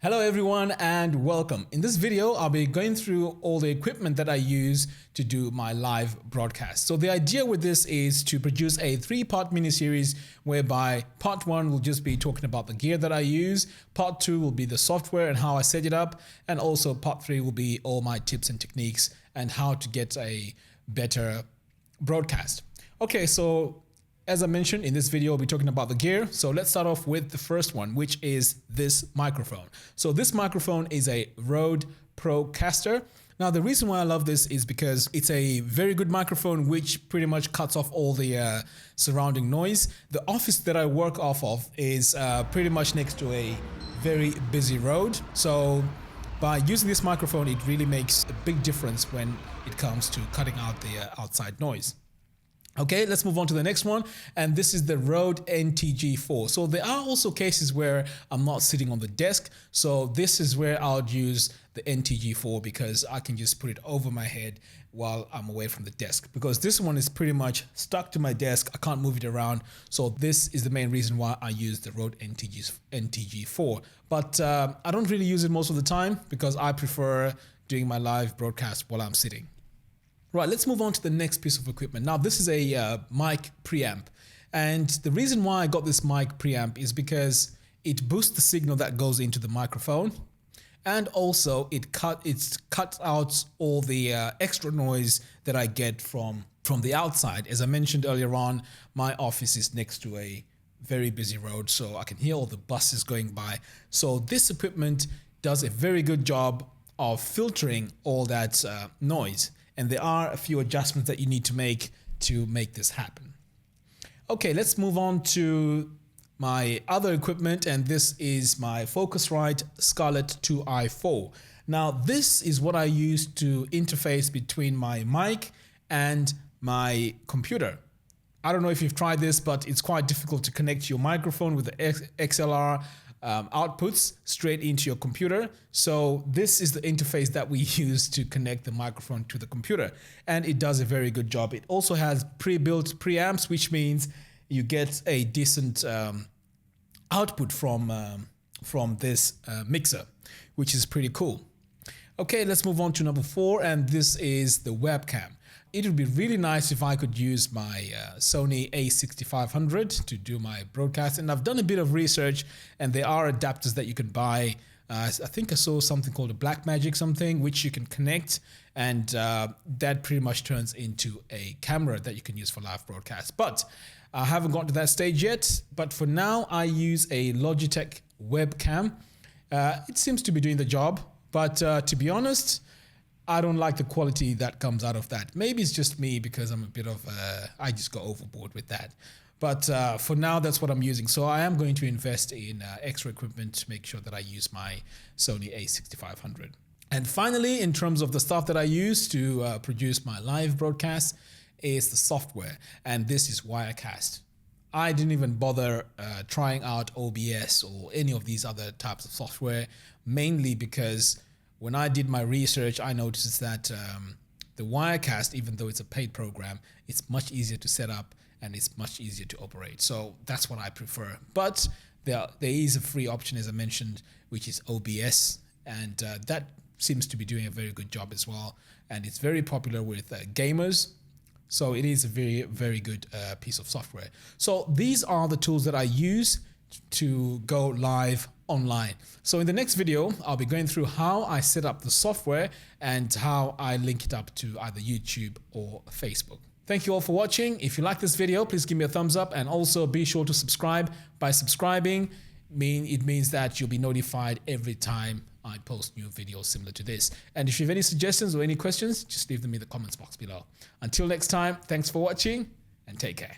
Hello everyone and welcome. In this video, I'll be going through all the equipment that I use to do my live broadcast. So the idea with this is to produce a 3-part mini-series whereby part 1 will just be talking about the gear that I use, part 2 will be the software and how I set it up, and also part 3 will be all my tips and techniques and how to get a better broadcast. Okay, so as I mentioned in this video, we'll be talking about the gear. So let's start off with the first one, which is this microphone. So this microphone is a Rode Procaster. Now, the reason why I love this is because it's a very good microphone, which pretty much cuts off all the surrounding noise. The office that I work off of is pretty much next to a very busy road. So by using this microphone, it really makes a big difference when it comes to cutting out the outside noise. Okay, let's move on to the next one, and this is the Rode NTG4. So there are also cases where I'm not sitting on the desk, so this is where I would use the NTG4 because I can just put it over my head while I'm away from the desk, because this one is pretty much stuck to my desk. I can't move it around, so this is the main reason why I use the Rode NTG4. But I don't really use it most of the time because I prefer doing my live broadcast while I'm sitting. Right, let's move on to the next piece of equipment. Now, this is a mic preamp. And the reason why I got this mic preamp is because it boosts the signal that goes into the microphone. And also it cuts out all the extra noise that I get from the outside. As I mentioned earlier on, my office is next to a very busy road, so I can hear all the buses going by. So this equipment does a very good job of filtering all that noise. And there are a few adjustments that you need to make this happen. Okay, let's move on to my other equipment, and this is my Focusrite Scarlett 2i4. Now, this is what I use to interface between my mic and my computer. I don't know if you've tried this, but it's quite difficult to connect your microphone with the XLR outputs straight into your computer. So this is the interface that we use to connect the microphone to the computer, and it does a very good job. It also has pre-built preamps, which means you get a decent output from this mixer, which is pretty cool. Okay, let's move on to number 4, and this is the webcam. It would be really nice if I could use my Sony a6500 to do my broadcast. And I've done a bit of research, and there are adapters that you can buy. I think I saw something called a Blackmagic something, which you can connect, and that pretty much turns into a camera that you can use for live broadcasts. But I haven't gotten to that stage yet. But for now, I use a Logitech webcam. It seems to be doing the job, but to be honest, I don't like the quality that comes out of that. Maybe it's just me because I'm a bit of I just go overboard with that. But for now, that's what I'm using. So I am going to invest in extra equipment to make sure that I use my Sony a6500. And finally, in terms of the stuff that I use to produce my live broadcast, is the software. And this is Wirecast. I didn't even bother trying out OBS or any of these other types of software, mainly because when I did my research, I noticed that the Wirecast, even though it's a paid program, it's much easier to set up and it's much easier to operate. So that's what I prefer. But there is a free option, as I mentioned, which is OBS, and that seems to be doing a very good job as well. And it's very popular with gamers. So it is a very, very good piece of software. So these are the tools that I use to go live online. So in the next video, I'll be going through how I set up the software and how I link it up to either YouTube or Facebook. Thank you all for watching. If you like this video, please give me a thumbs up, and also be sure to subscribe. By subscribing, it means that you'll be notified every time I post new videos similar to this. And if you have any suggestions or any questions, just leave them in the comments box below. Until next time, thanks for watching and take care.